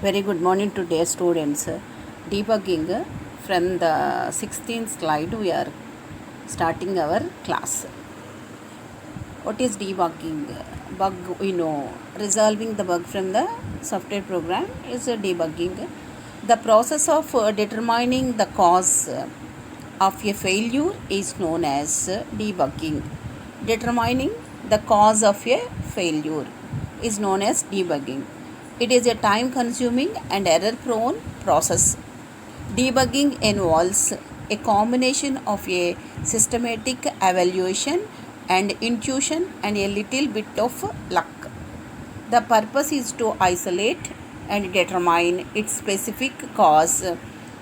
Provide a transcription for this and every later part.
Very good morning to dear students. Debugging from the 16th slide we are starting our class. What is debugging? Bug we know. Resolving the bug from the software program is debugging. The process of determining the cause of a failure is known as debugging. Determining the cause of a failure is known as debugging. It is a time consuming and error prone process. Debugging involves a combination of a systematic evaluation and intuition and a little bit of luck. The purpose is to isolate and determine its specific cause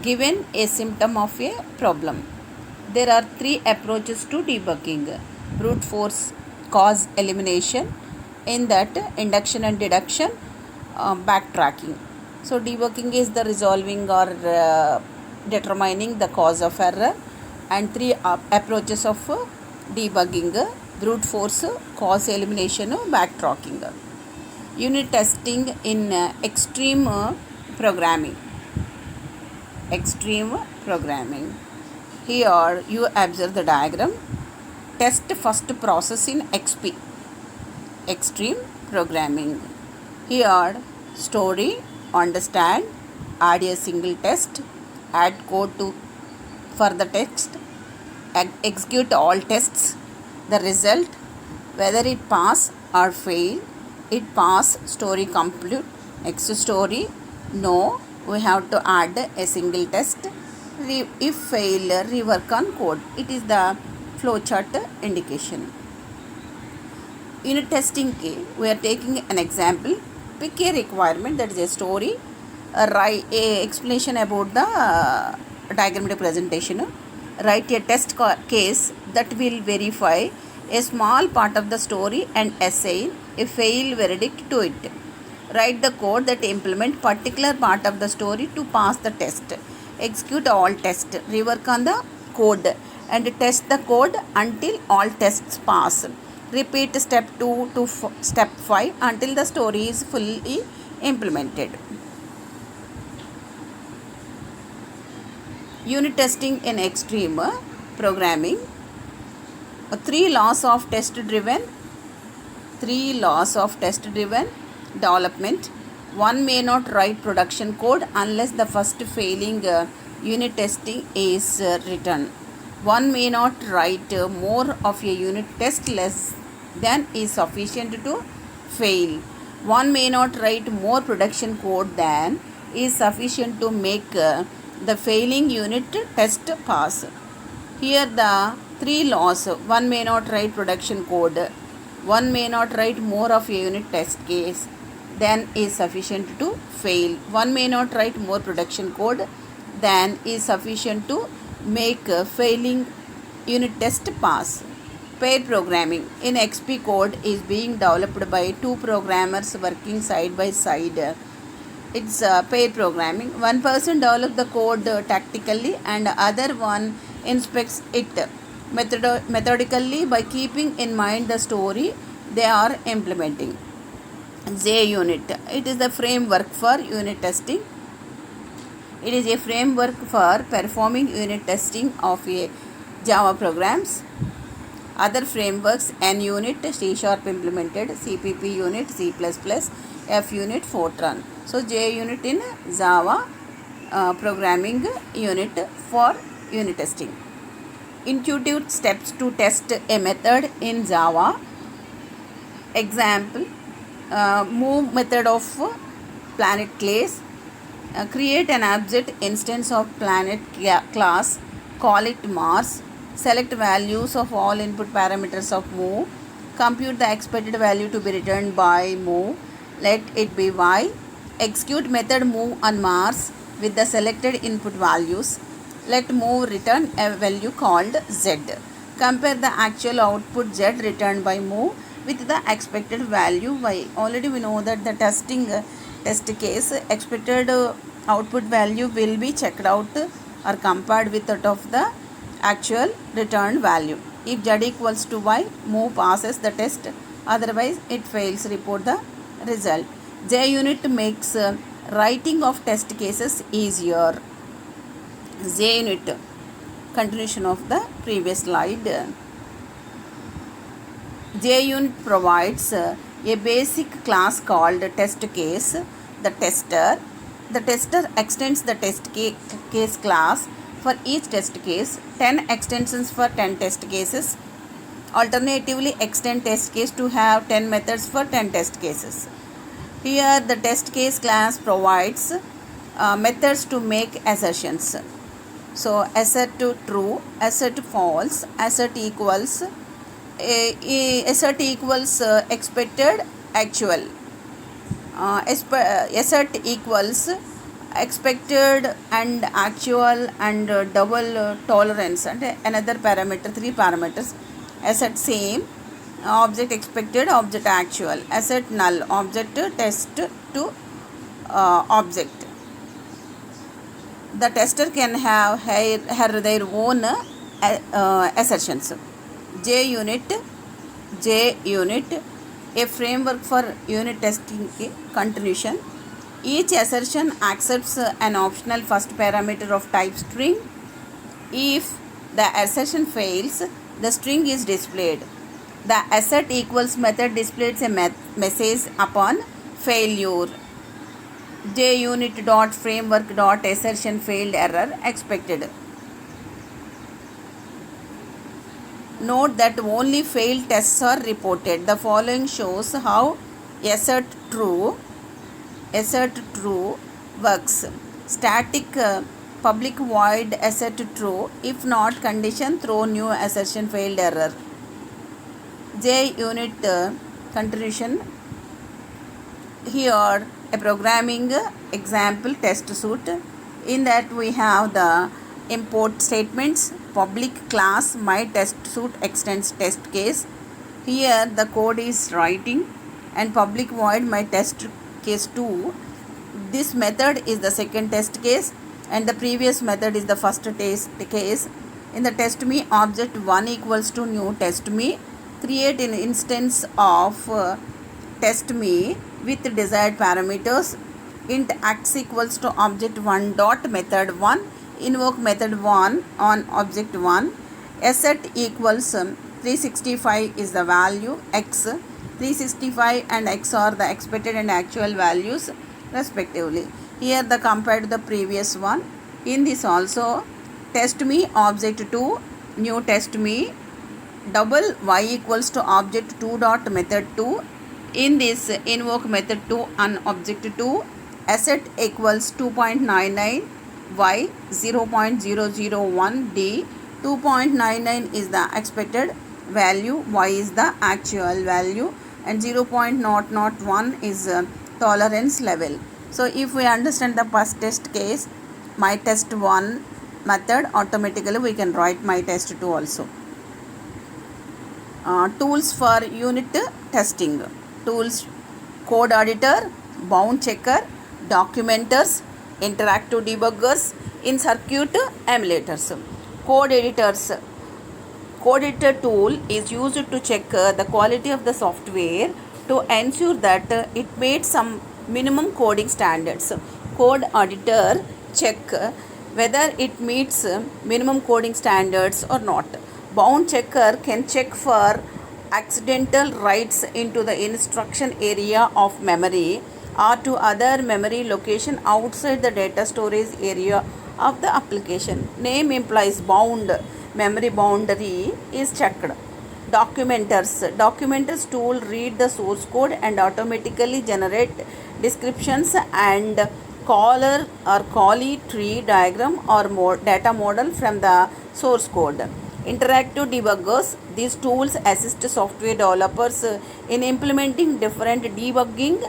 given a symptom of a problem. There are three approaches to debugging: brute force cause elimination, in that induction and deduction, backtracking. So debugging is the resolving or determining the cause of error, and three approaches of debugging: brute force, cause elimination, backtracking. Unit testing in extreme programming. Extreme programming. Here you observe the diagram. Test first process in XP. Extreme programming. Here story, understand, add a single test, add code to for the text, execute all tests. The result, whether it pass or fail. It pass, story complete. Next story, no, we have to add a single test. If fail, rework on code. It is the flowchart indication. Unit testing, we are taking an example. Pick a requirement, that is a story, write a explanation about the diagrammatic presentation, write a test case that will verify a small part of the story and assign a fail verdict to it. Write the code that implement particular part of the story to pass the test. Execute all tests, rework on the code and test the code until all tests pass. Repeat step 2 to step 5 until the story is fully implemented. Unit testing in extreme programming. Three laws of test driven development. One may not write production code unless the first failing unit testing is written. One may not write more of a unit test less than is sufficient to fail. One may not write more production code than is sufficient to make the failing unit test pass. Here the three laws: one may not write production code, one may not write more of a unit test case than is sufficient to fail, one may not write more production code than is sufficient to make failing unit test pass. Pair programming in XP code is being developed by two programmers working side by side. It's pair programming. One person develops the code tactically and other one inspects it methodically by keeping in mind the story they are implementing. JUnit. It is the framework for unit testing. It is a framework for performing unit testing of a Java programs. Other frameworks: NUnit, C# implemented, CPP unit, C++, FUnit, Fortran. So JUnit in Java programming unit for unit testing. Intuitive steps to test a method in Java. Example: move method of planet class. Create an object instance of planet class. Call it Mars. Select values of all input parameters of move. Compute the expected value to be returned by move. Let it be y. Execute method move on Mars with the selected input values. Let move return a value called z. Compare the actual output z returned by move with the expected value y. Already we know that the test case expected output value will be checked out or compared with that of the actual returned value. If z equals to y, move passes the test, otherwise it fails. Report the result. JUnit makes writing of test cases easier. JUnit, continuation of the previous slide. JUnit provides a basic class called test case. The tester extends the case class for each test case, 10 extensions for 10 test cases. Alternatively, extend test case to have 10 methods for 10 test cases. Here, the test case class provides methods to make assertions. So, assert to true, assert false, assert equals, assert equals expected, actual. Assert equals expected and actual and double tolerance and another parameter, 3 parameters. Assert same, object expected, object actual. Assert null, object test to object. The tester can have their own assertions. JUnit, a framework for unit testing continuation. Each assertion accepts an optional first parameter of type string. If the assertion fails, the string is displayed. The assert equals method displays a message upon failure. JUnit.framework.assertion failed error expected. Note that only failed tests are reported. The following shows how assert true works. Static public void assert true. If not condition, throw new assertion failed error. JUnit continuation. Here a programming example test suite. In that we have the import statements. Public class my test suite extends test case. Here the code is writing and public void my test case 2. This method is the second test case and the previous method is the first test case. In the test me object 1 equals to new test me. Create an instance of test me with desired parameters. Int x equals to object 1 dot method 1. Invoke method 1 on object 1. Assert equals 365 is the value x. 365 and x are the expected and actual values respectively. Here the compared to the previous one. In this also test me object 2 new test me double y equals to object 2 dot method 2. In this invoke method 2 on object 2. Assert equals 2.99 y 0.001 d. 2.99 is the expected value, y is the actual value and 0.001 is tolerance level. So if we understand the first test case, my test 1 method, automatically we can write my test 2 also. Tools for unit testing. Tools: code editor, bound checker, documenters, interactive debuggers, in circuit emulators. Code editors. Code editor tool is used to check the quality of the software to ensure that it meets some minimum coding standards. Code editor check whether it meets minimum coding standards or not. Bound checker can check for accidental writes into the instruction area of memory or to other memory location outside the data storage area of the application. Name implies bound. Memory boundary is checked. Documenters tool read the source code and automatically generate descriptions and caller or callee tree diagram or data model from the source code. Interactive debuggers. These tools assist software developers in implementing different debugging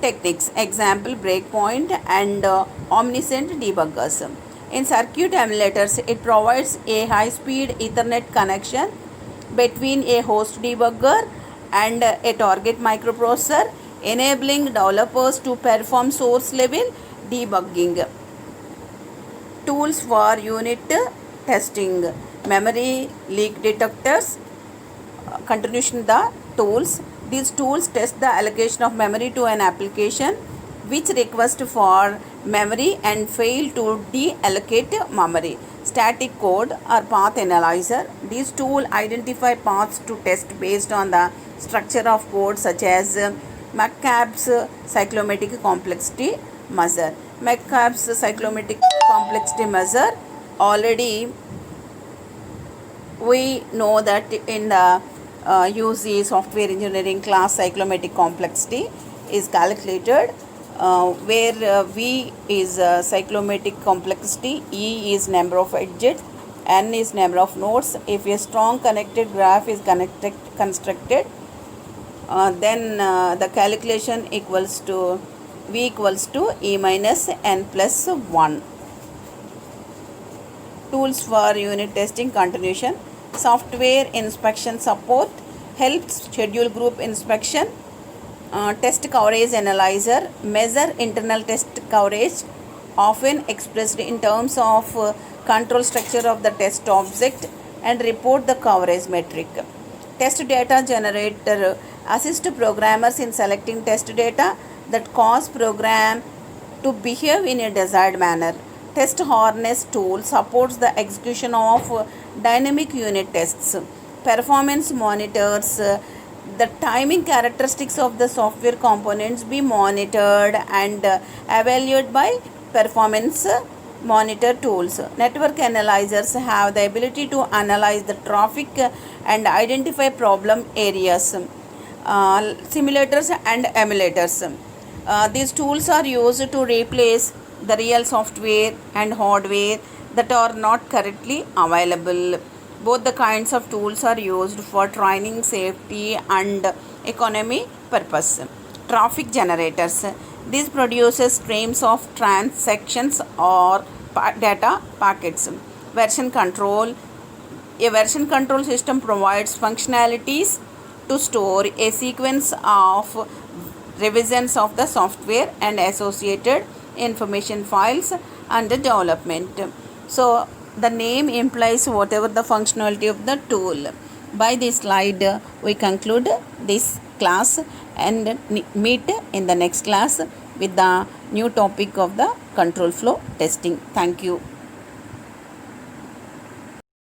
techniques. Example: breakpoint and omniscient debuggers. In circuit emulators, it provides a high-speed Ethernet connection between a host debugger and a target microprocessor, enabling developers to perform source-level debugging. Tools for unit testing. Memory leak detectors. Continuation the tools. These tools test the allocation of memory to an application. which request for memory and fail to deallocate memory. Static code or path analyzer. These tools identify paths to test based on the structure of code, such as McCabe's cyclomatic complexity measure. McCabe's cyclomatic complexity measure, already we know that in the UC software engineering class, cyclomatic complexity is calculated, where V is cyclomatic complexity, E is number of edges, N is number of nodes. If a strong connected graph is constructed, then the calculation equals to V equals to E minus N plus 1. Tools for unit testing continuation. Software inspection support helps schedule group inspection. Test coverage analyzer measure internal test coverage, often expressed in terms of control structure of the test object, and report the coverage metric. Test data generator assist programmers in selecting test data that cause program to behave in a desired manner. Test harness tool supports the execution of dynamic unit tests. Performance monitors the timing characteristics of the software components be monitored and evaluated by performance monitor tools. Network analyzers have the ability to analyze the traffic and identify problem areas. Simulators and emulators. These tools are used to replace the real software and hardware that are not currently available. Both the kinds of tools are used for training, safety, and economy purpose. Traffic generators. This produces streams of transactions or data packets. Version control. A version control system provides functionalities to store a sequence of revisions of the software and associated information files under development. So the name implies whatever the functionality of the tool. By this slide, we conclude this class and meet in the next class with the new topic of the control flow testing. Thank you.